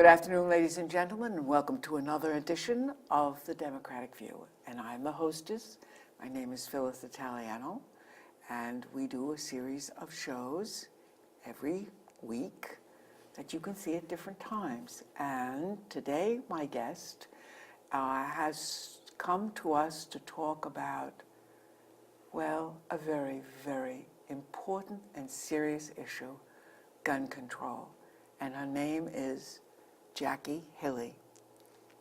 Good afternoon, ladies and gentlemen, and welcome to another edition of the Democratic View. And I'm the hostess. My name is Phyllis Italiano, and we do a series of shows every week that you can see at different times. And today, my guest has come to us to talk about, well, a very, very important and serious issue, gun control. And her name is Jackie Hilly,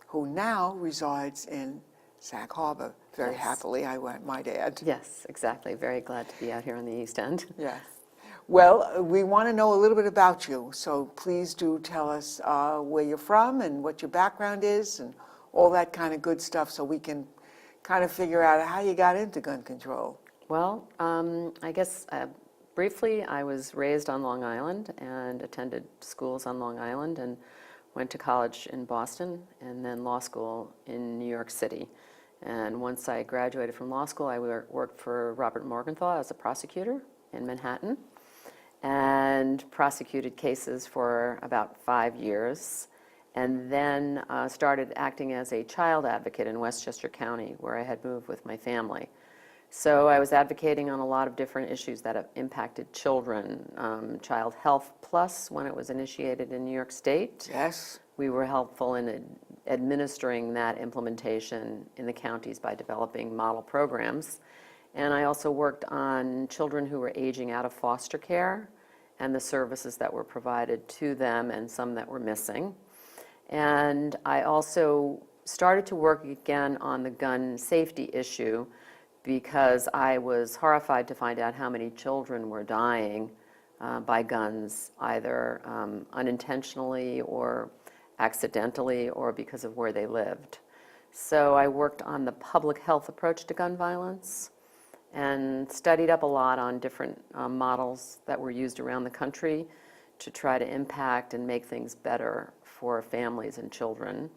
who now resides in Sag Harbor very happily, I might add. Yes, exactly. Very glad to be out here on the East End. Yes. Well, we want to know a little bit about you, so please do tell us where you're from and what your background is and all that kind of good stuff so we can kind of figure out how you got into gun control. Well, I guess briefly, I was raised on Long Island and attended schools on Long Island and went to college in Boston and then law school in New York City. And once I graduated from law school, I worked for Robert Morgenthau as a prosecutor in Manhattan and prosecuted cases for about 5 years, and then started acting as a child advocate in Westchester County, where I had moved with my family. So I was advocating on a lot of different issues that have impacted children, child health plus when it was initiated in New York State. Yes. We were helpful in administering that implementation in the counties by developing model programs. And I also worked on children who were aging out of foster care and the services that were provided to them and some that were missing. And I also started to work again on the gun safety issue because I was horrified to find out how many children were dying by guns, either unintentionally or accidentally or because of where they lived. So I worked on the public health approach to gun violence and studied up a lot on different models that were used around the country to try to impact and make things better for families and children.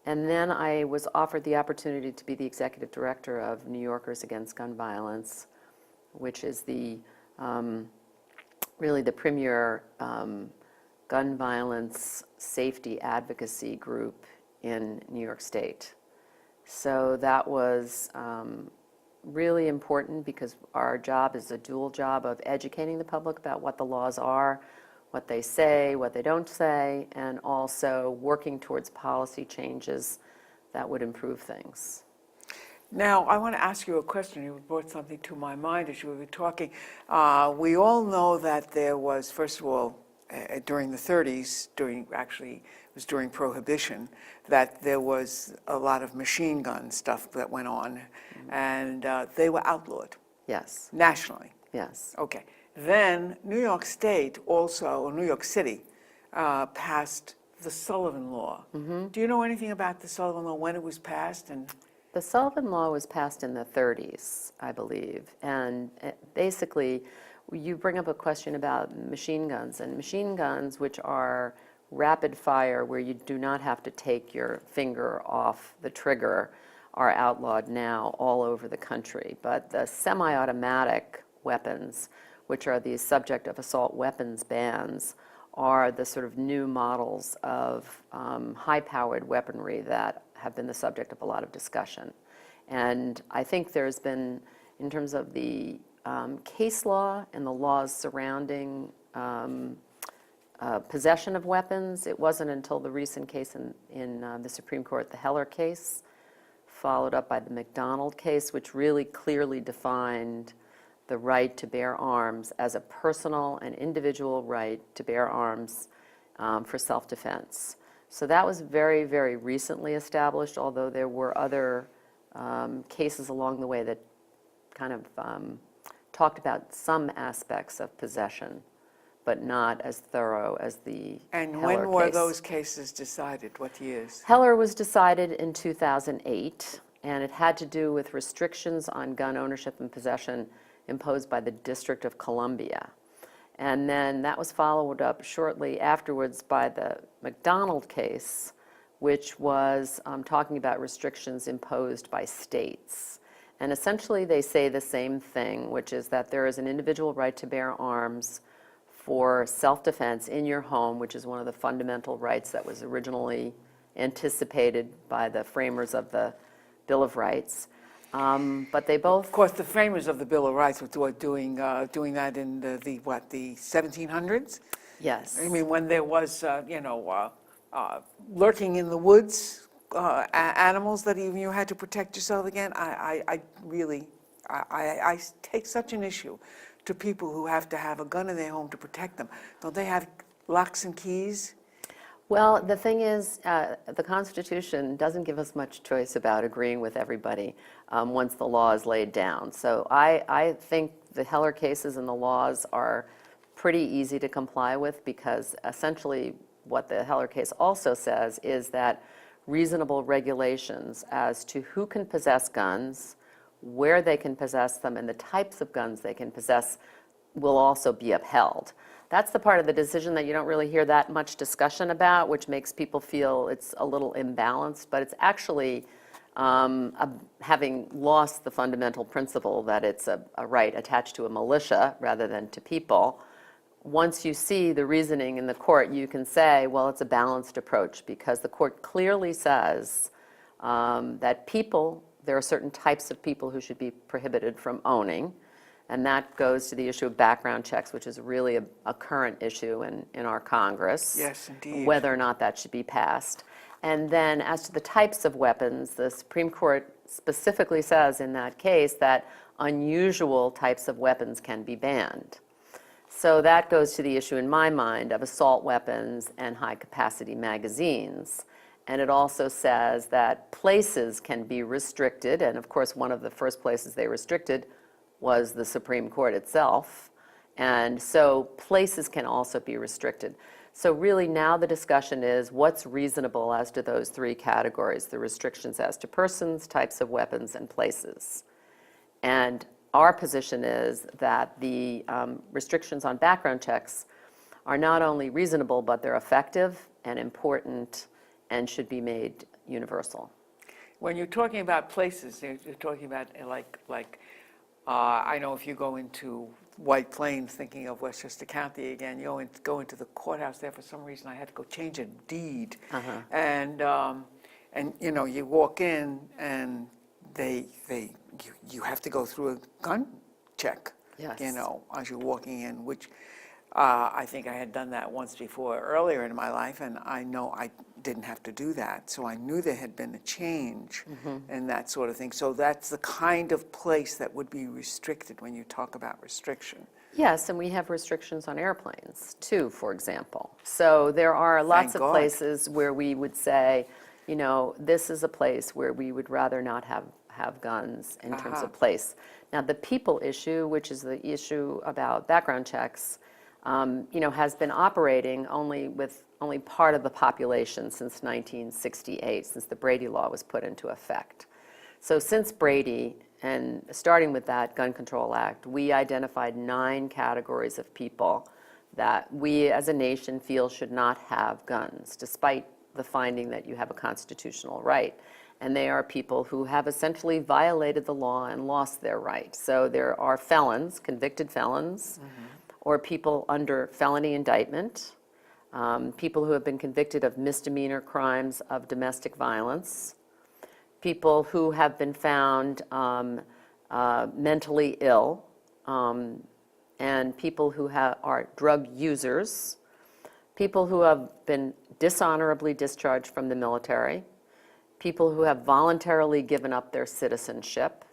And then I was offered the opportunity to be the executive director of New Yorkers Against Gun Violence, which is the really the premier gun violence safety advocacy group in New York State. So that was really important because our job is a dual job of educating the public about what the laws are, what they say, what they don't say, and also working towards policy changes that would improve things. Now, I want to ask you a question. You brought something to my mind as you were talking. We all know that there was, first of all, during the 30s, it was during Prohibition, that there was a lot of machine gun stuff that went on, and they were outlawed. Yes. Nationally. Yes. Okay. Then New York State also, or New York City, passed the Sullivan Law. Mm-hmm. Do you know anything about the Sullivan Law, when it was passed? And the Sullivan Law was passed in the 30s, I believe. And basically, you bring up a question about machine guns. And machine guns, which are rapid fire, where you do not have to take your finger off the trigger, are outlawed now all over the country. But the semi-automatic weapons, which are the subject of assault weapons bans, are the sort of new models of high-powered weaponry that have been the subject of a lot of discussion. And I think there's been, in terms of the case law and the laws surrounding possession of weapons, it wasn't until the recent case in the Supreme Court, the Heller case, followed up by the McDonald case, which really clearly defined the right to bear arms as a personal and individual right to bear arms for self-defense. So that was very, very recently established, although there were other cases along the way that kind of talked about some aspects of possession, but not as thorough as the And Heller when were case. those cases decided? What years? Heller was decided in 2008, and it had to do with restrictions on gun ownership and possession imposed by the District of Columbia. And then that was followed up shortly afterwards by the McDonald case, which was talking about restrictions imposed by states. And essentially they say the same thing, which is that there is an individual right to bear arms for self-defense in your home, which is one of the fundamental rights that was originally anticipated by the framers of the Bill of Rights. But they both... Of course, the framers of the Bill of Rights were doing that in the 1700s? Yes. I mean, when there was, lurking in the woods, animals that even you had to protect yourself against. I really take such an issue to people who have to have a gun in their home to protect them. Don't they have locks and keys? Well, the thing is, the Constitution doesn't give us much choice about agreeing with everybody once the law is laid down. So I think the Heller cases and the laws are pretty easy to comply with, because essentially what the Heller case also says is that reasonable regulations as to who can possess guns, where they can possess them, and the types of guns they can possess will also be upheld. That's the part of the decision that you don't really hear that much discussion about, which makes people feel it's a little imbalanced, but it's actually having lost the fundamental principle that it's a right attached to a militia rather than to people. Once you see the reasoning in the court, you can say, well, it's a balanced approach, because the court clearly says that there are certain types of people who should be prohibited from owning. And that goes to the issue of background checks, which is really a current issue in our Congress. Yes, indeed. Whether or not that should be passed. And then as to the types of weapons, the Supreme Court specifically says in that case that unusual types of weapons can be banned. So that goes to the issue in my mind of assault weapons and high-capacity magazines. And it also says that places can be restricted, and of course one of the first places they restricted was the Supreme Court itself. And so places can also be restricted. So really now the discussion is what's reasonable as to those three categories, the restrictions as to persons, types of weapons, and places. And our position is that the restrictions on background checks are not only reasonable, but they're effective and important and should be made universal. When you're talking about places, you're talking about I know if you go into White Plains, thinking of Westchester County again, you go into the courthouse there. For some reason, I had to go change a deed, and you walk in and you have to go through a gun check. Yes. As you're walking in, which I think I had done that once before earlier in my life, and I know I didn't have to do that. So I knew there had been a change and that sort of thing. So that's the kind of place that would be restricted when you talk about restriction. Yes, and we have restrictions on airplanes too, for example. So there are lots of places where we would say, this is a place where we would rather not have guns in terms of place. Now the people issue, which is the issue about background checks, has been operating only part of the population since 1968, since the Brady Law was put into effect. So since Brady, and starting with that Gun Control Act, we identified 9 categories of people that we as a nation feel should not have guns, despite the finding that you have a constitutional right. And they are people who have essentially violated the law and lost their right. So there are felons, convicted felons, or people under felony indictment, people who have been convicted of misdemeanor crimes of domestic violence, people who have been found mentally ill, and people who are drug users, people who have been dishonorably discharged from the military, people who have voluntarily given up their citizenship,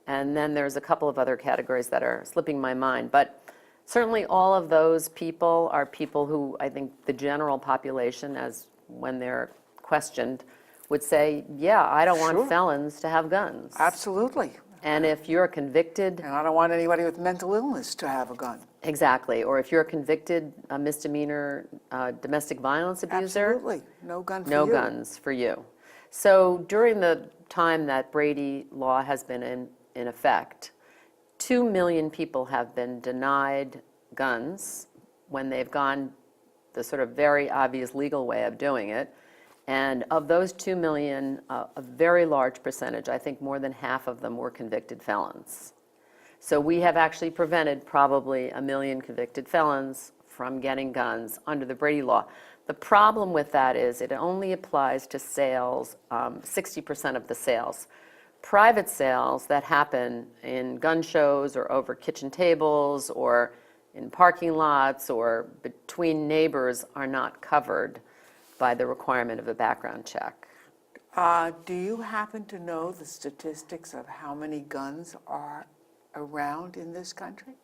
and then there's a couple of other categories that are slipping my mind. But certainly all of those people are people who I think the general population, as when they're questioned, would say, yeah, I don't want felons to have guns. Absolutely. And if you're convicted... And I don't want anybody with mental illness to have a gun. Exactly. Or if you're a convicted misdemeanor domestic violence abuser... Absolutely. No gun for you. No guns for you. So during the time that Brady Law has been in effect, 2 million people have been denied guns when they've gone the sort of very obvious legal way of doing it. And of those 2 million, a very large percentage, I think more than half of them were convicted felons. So we have actually prevented probably 1 million convicted felons from getting guns under the Brady law. The problem with that is it only applies to sales, 60% of the sales. Private sales that happen in gun shows or over kitchen tables or in parking lots or between neighbors are not covered by the requirement of a background check. Do you happen to know the statistics of how many guns are around in this country?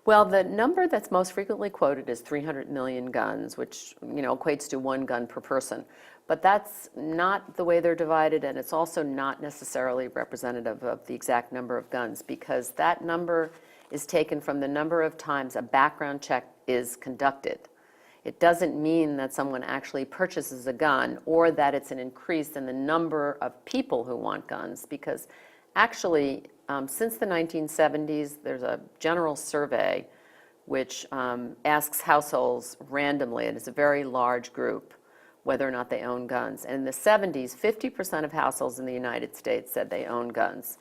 Well, the number that's most frequently quoted is 300 million guns, which, equates to 1 gun per person. But that's not the way they're divided, and it's also not necessarily representative of the exact number of guns, because that number is taken from the number of times a background check is conducted. It doesn't mean that someone actually purchases a gun or that it's an increase in the number of people who want guns, because actually, since the 1970s, there's a general survey which asks households randomly, and it's a very large group, whether or not they own guns. And in the 70s, 50% of households in the United States said they own guns.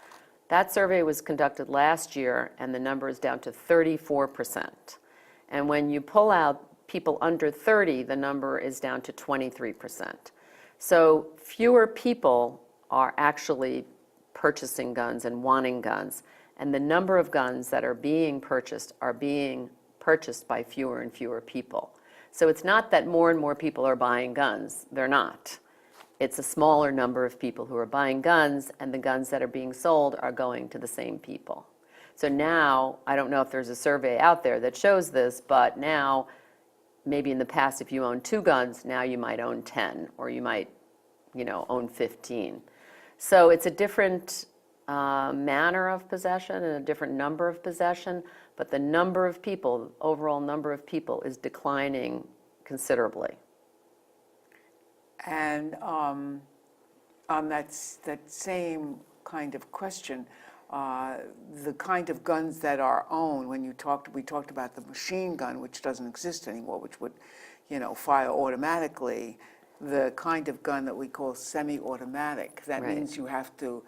That survey was conducted last year, and the number is down to 34%. And when you pull out people under 30, the number is down to 23%. So fewer people are actually purchasing guns and wanting guns, and the number of guns that are being purchased by fewer and fewer people. So it's not that more and more people are buying guns. They're not. It's a smaller number of people who are buying guns, and the guns that are being sold are going to the same people. So now, I don't know if there's a survey out there that shows this, but now, maybe in the past, if you owned 2 guns, now you might own 10, or you might, own 15. So it's a different manner of possession and a different number of possession, but the number of people, overall number of people, is declining considerably. And on that same kind of question, the kind of guns that are owned, we talked about the machine gun, which doesn't exist anymore, which would, fire automatically. The kind of gun that we call semi-automatic, that Right. means you have to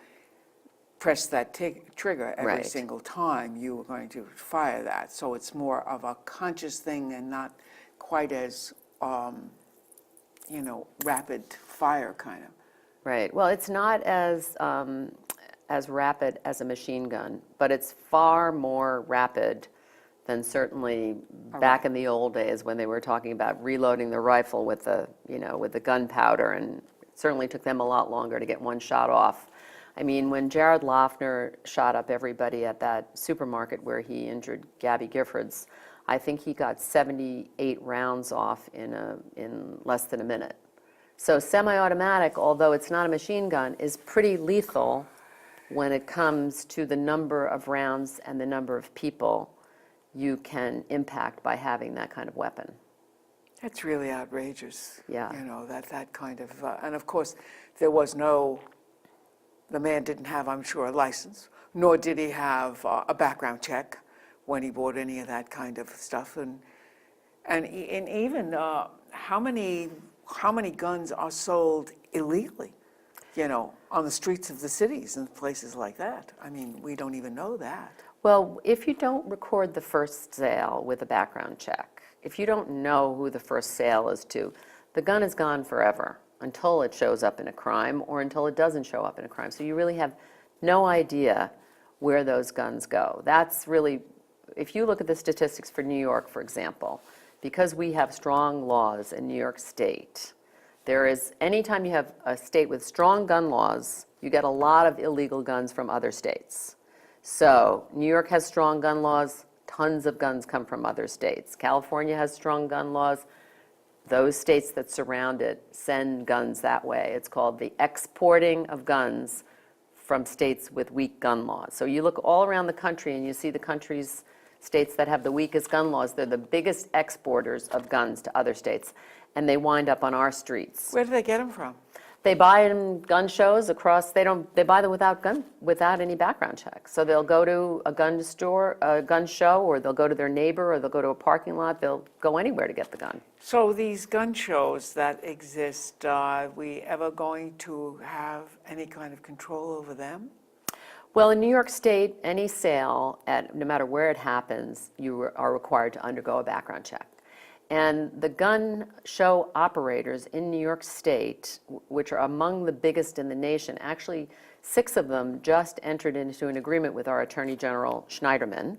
press that trigger every Right. single time you are going to fire that. So it's more of a conscious thing and not quite as, rapid fire kind of. Right. Well, it's not as rapid as a machine gun, but it's far more rapid than certainly back in the old days when they were talking about reloading the rifle with the gunpowder, and it certainly took them a lot longer to get one shot off. I mean, when Jared Loughner shot up everybody at that supermarket where he injured Gabby Giffords, I think he got 78 rounds off in less than a minute. So semi-automatic, although it's not a machine gun, is pretty lethal when it comes to the number of rounds and the number of people you can impact by having that kind of weapon. That's really outrageous. Yeah. That kind of, and of course, the man didn't have, I'm sure, a license, nor did he have a background check when he bought any of that kind of stuff. And even how many guns are sold illegally, on the streets of the cities and places like that? I mean, we don't even know that. Well, if you don't record the first sale with a background check, if you don't know who the first sale is to, the gun is gone forever until it shows up in a crime or until it doesn't show up in a crime. So you really have no idea where those guns go. That's really, if you look at the statistics for New York, for example, because we have strong laws in New York State, anytime you have a state with strong gun laws, you get a lot of illegal guns from other states. So New York has strong gun laws, tons of guns come from other states. California has strong gun laws. Those states that surround it send guns that way. It's called the exporting of guns from states with weak gun laws. So you look all around the country and you see the states that have the weakest gun laws, they're the biggest exporters of guns to other states, and they wind up on our streets. Where do they get them from? They buy them in gun shows across, they buy them without any background check. So they'll go to a gun store, a gun show, or they'll go to their neighbor, or they'll go to a parking lot. They'll go anywhere to get the gun. So these gun shows that exist, are we ever going to have any kind of control over them? Well, in New York State, any sale, no matter where it happens, you are required to undergo a background check. And the gun show operators in New York State, which are among the biggest in the nation, actually 6 of them just entered into an agreement with our Attorney General Schneiderman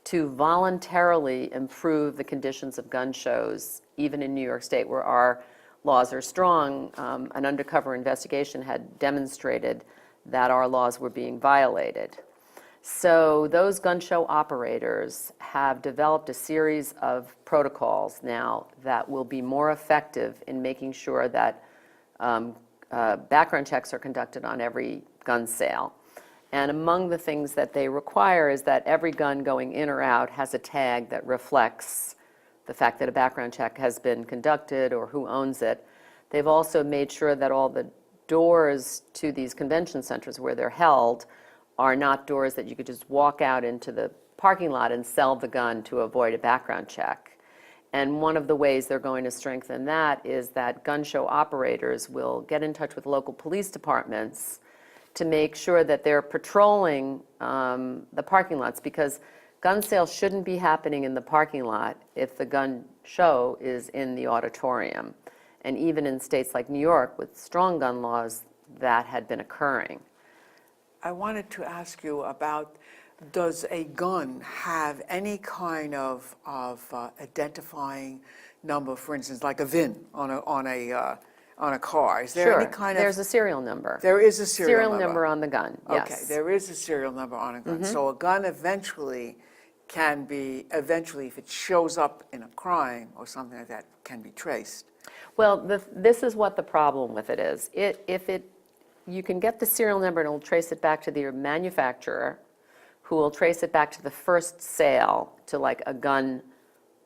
to voluntarily improve the conditions of gun shows, even in New York State, where our laws are strong. An undercover investigation had demonstrated that our laws were being violated. So those gun show operators have developed a series of protocols now that will be more effective in making sure that background checks are conducted on every gun sale. And among the things that they require is that every gun going in or out has a tag that reflects the fact that a background check has been conducted or who owns it. They've also made sure that all the doors to these convention centers where they're held are not doors that you could just walk out into the parking lot and sell the gun to avoid a background check. And one of the ways they're going to strengthen that is that gun show operators will get in touch with local police departments to make sure that they're patrolling the parking lots, because gun sales shouldn't be happening in the parking lot if the gun show is in the auditorium. And even in states like New York with strong gun laws, that had been occurring. I wanted to ask you about, does a gun have any kind of identifying number, for instance, like a VIN on a car? Is there Sure, any kind there's of... a serial number. There is a serial number on the gun, yes. Okay, there is a serial number on a gun. So a gun eventually can be, if it shows up in a crime or something like that, can be traced. Well, this is what the problem with it is. You can get the serial number and it'll trace it back to the manufacturer, who will trace it back to the first sale to like a gun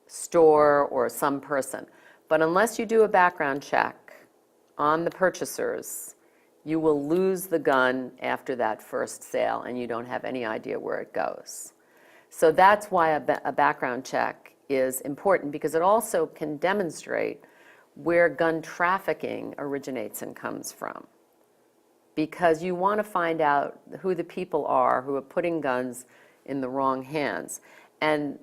store or some person. But unless you do a background check on the purchasers, you will lose the gun after that first sale and you don't have any idea where it goes. So that's why a background check is important, because it also can demonstrate where gun trafficking originates and comes from. Because you want to find out who the people are who are putting guns in the wrong hands. And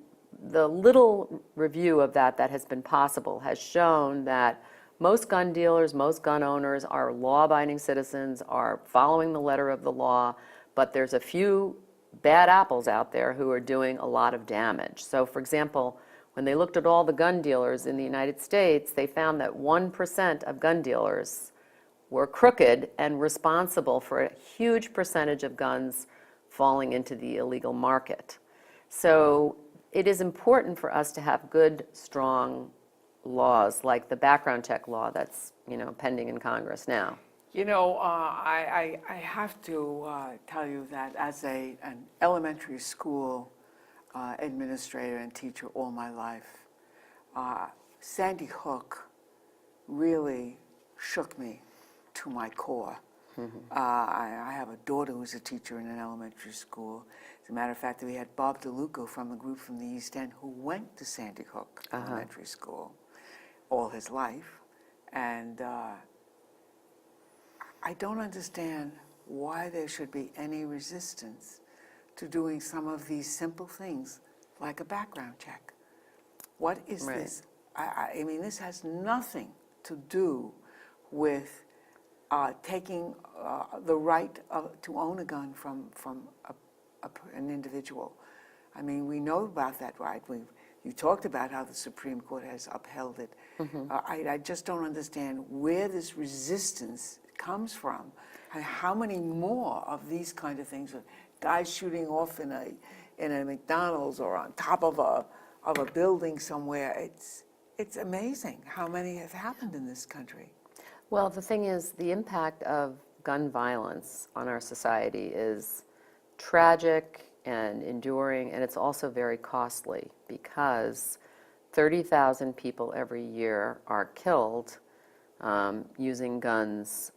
the little review of that has been possible has shown that most gun dealers, most gun owners are law-abiding citizens, are following the letter of the law, but there's a few bad apples out there who are doing a lot of damage. So for example, when they looked at all the gun dealers in the United States, they found that 1% of gun dealers were crooked and responsible for a huge percentage of guns falling into the illegal market. So it is important for us to have good, strong laws like the background check law that's pending in Congress now. I have to tell you that as an elementary school administrator and teacher all my life, Sandy Hook really shook me to my core. I have a daughter who's a teacher in an elementary school. As a matter of fact, we had Bob DeLuca from a group from the East End who went to Sandy Hook Elementary School all his life. And I don't understand why there should be any resistance to doing some of these simple things like a background check. What is this? I mean, this has nothing to do with taking the right to own a gun from an individual. I mean, we know about that right. You talked about how the Supreme Court has upheld it. I just don't understand where this resistance comes from, and how many more of these kind of things, guys shooting off in a McDonald's or on top of a building somewhere. It's amazing how many have happened in this country. Well, the thing is, the impact of gun violence on our society is tragic and enduring, and it's also very costly, because 30,000 people every year are killed using guns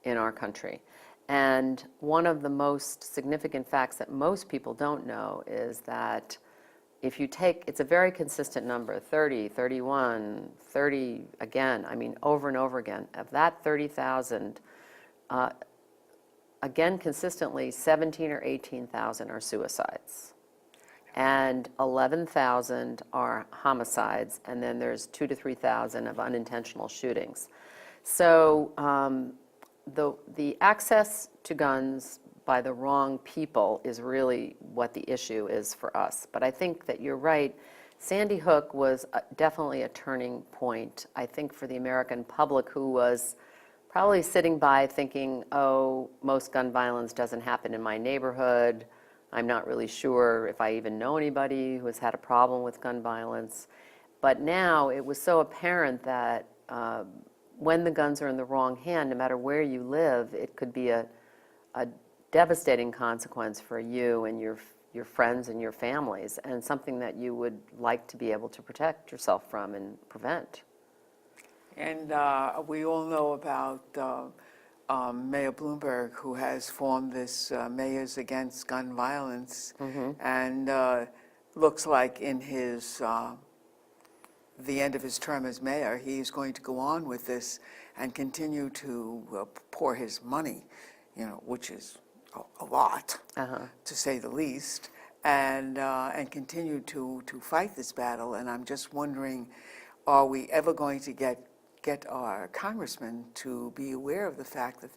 in our country. And one of the most significant facts that most people don't know is that if you take, it's a very consistent number, 30, 31, 30 again, I mean over and over again, of that 30,000, again consistently 17 or 18,000 are suicides. and 11,000 are homicides, and then there's 2,000 to 3,000 of unintentional shootings. So the access to guns by the wrong people is really what the issue is for us. But I think that you're right. Sandy Hook was definitely a turning point, I think, for the American public, who was probably sitting by thinking, oh, most gun violence doesn't happen in my neighborhood. I'm not really sure if I even know anybody who has had a problem with gun violence. But now it was so apparent that when the guns are in the wrong hand, no matter where you live, it could be a devastating consequence for you and your friends and your families, and something that you would like to be able to protect yourself from and prevent. And we all know about Mayor Bloomberg, who has formed this Mayors Against Gun Violence, and looks like in his the end of his term as mayor, he's going to go on with this and continue to pour his money, which is a lot, to say the least, and continue to fight this battle. And I'm just wondering, are we ever going to get our congressmen to be aware of the fact that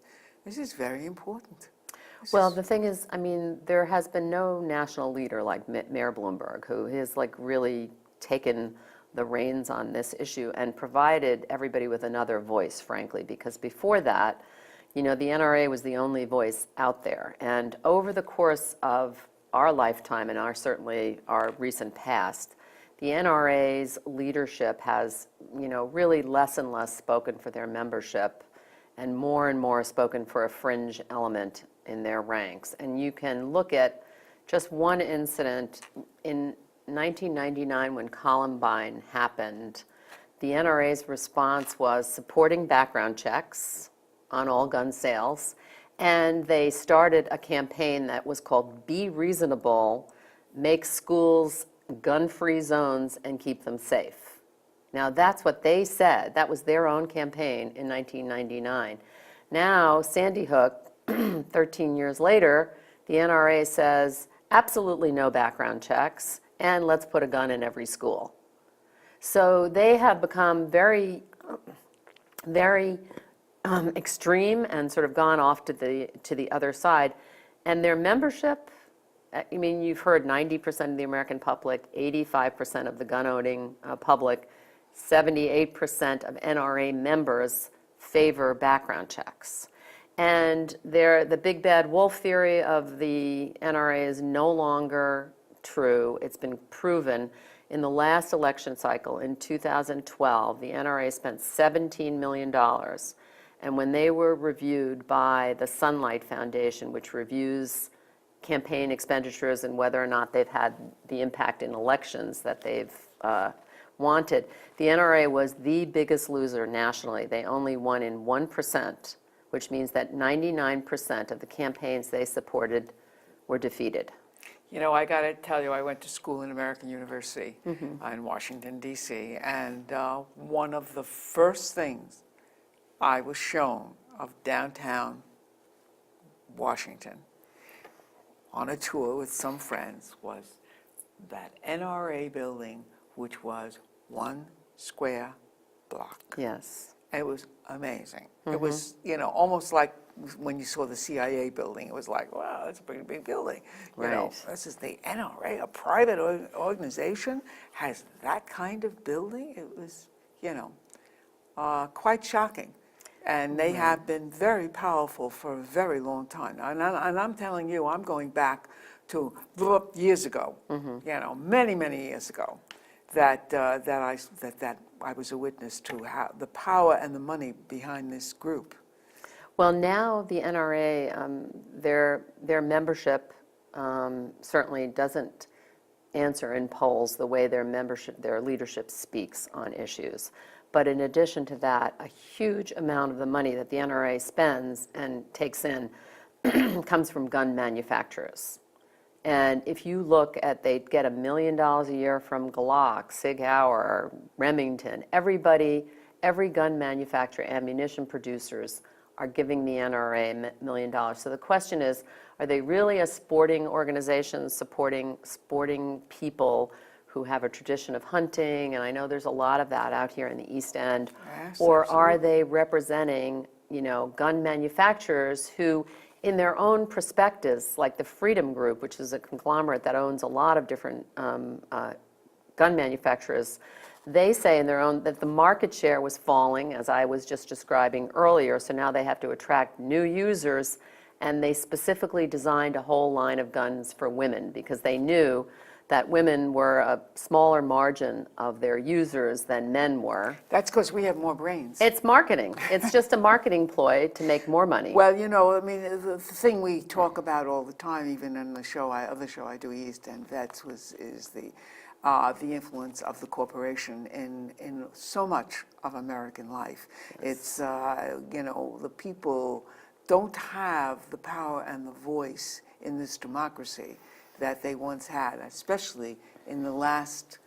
this is very important? Well, the thing is, I mean, there has been no national leader like Mayor Bloomberg, who has really taken the reins on this issue and provided everybody with another voice, frankly, because before that, the NRA was the only voice out there. And over the course of our lifetime and certainly our recent past, the NRA's leadership has, really less and less spoken for their membership and more spoken for a fringe element in their ranks. And you can look at just one incident in 1999 when Columbine happened. The NRA's response was supporting background checks on all gun sales, and they started a campaign that was called Be Reasonable, Make Schools Gun-Free Zones and Keep Them Safe. Now that's what they said. That was their own campaign in 1999. Now, Sandy Hook, 13 years later, the NRA says absolutely no background checks, and let's put a gun in every school. So they have become very, very extreme and sort of gone off to the other side. And their membership, I mean, you've heard 90% of the American public, 85% of the gun-owning public, 78% of NRA members favor background checks. And the big bad wolf theory of the NRA is no longer true. It's been proven. In the last election cycle in 2012, the NRA spent $17 million. And when they were reviewed by the Sunlight Foundation, which reviews campaign expenditures and whether or not they've had the impact in elections that they've wanted, the NRA was the biggest loser nationally. They only won in 1%, which means that 99% of the campaigns they supported were defeated. I got to tell you, I went to school in American University in Washington, D.C., and one of the first things I was shown of downtown Washington on a tour with some friends was that NRA building, which was one square block. Yes. It was amazing. It was, almost like when you saw the CIA building, it was like, wow, that's a pretty big building. This is the NRA, a private organization, has that kind of building. It was, quite shocking. And they have been very powerful for a very long time. And I'm telling you, I'm going back to years ago, many, many years ago, that I was a witness to how the power and the money behind this group. Well, now the NRA, their membership certainly doesn't answer in polls the way their leadership speaks on issues. But in addition to that, a huge amount of the money that the NRA spends and takes in comes from gun manufacturers. And if you look at, they get $1 million a year from Glock, Sig Sauer, Remington, every gun manufacturer, ammunition producers, are giving the NRA $1 million. So the question is, are they really a sporting organization supporting sporting people who have a tradition of hunting? And I know there's a lot of that out here in the East End. Yes, or are absolutely. they representing, gun manufacturers who, in their own perspectives, like the Freedom Group, which is a conglomerate that owns a lot of different gun manufacturers, they say in their own that the market share was falling, as I was just describing earlier, so now they have to attract new users, and they specifically designed a whole line of guns for women because they knew that women were a smaller margin of their users than men were. That's because we have more brains. It's marketing. It's just a marketing ploy to make more money. Well, I mean, the thing we talk about all the time, even in the other show I do, East End Vets, is the influence of the corporation in so much of American life. It's, the people don't have the power and the voice in this democracy that they once had, especially in the last,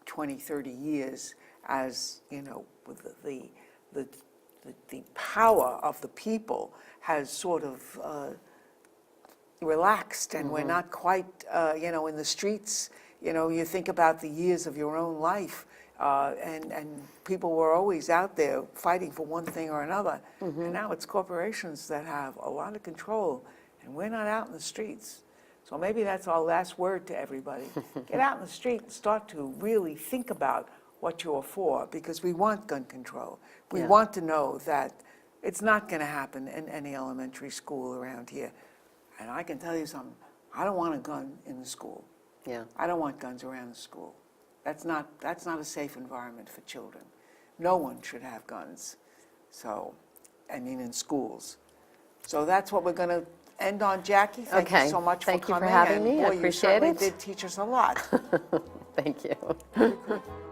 20, 30 years, as, with the power of the people has sort of relaxed, and we're not quite, in the streets. You think about the years of your own life, and people were always out there fighting for one thing or another. And now it's corporations that have a lot of control, and we're not out in the streets. So maybe that's our last word to everybody. Get out in the street and start to really think about what you're for, because we want gun control. We want to know that it's not going to happen in any elementary school around here. And I can tell you something, I don't want a gun in the school. Yeah. I don't want guns around the school. That's not a safe environment for children. No one should have guns. So, in schools. So that's what we're going to end on, Jackie. Thank you so much Thank for you coming. for having me. I And boy, you appreciate certainly it. did teach us a lot. Thank you.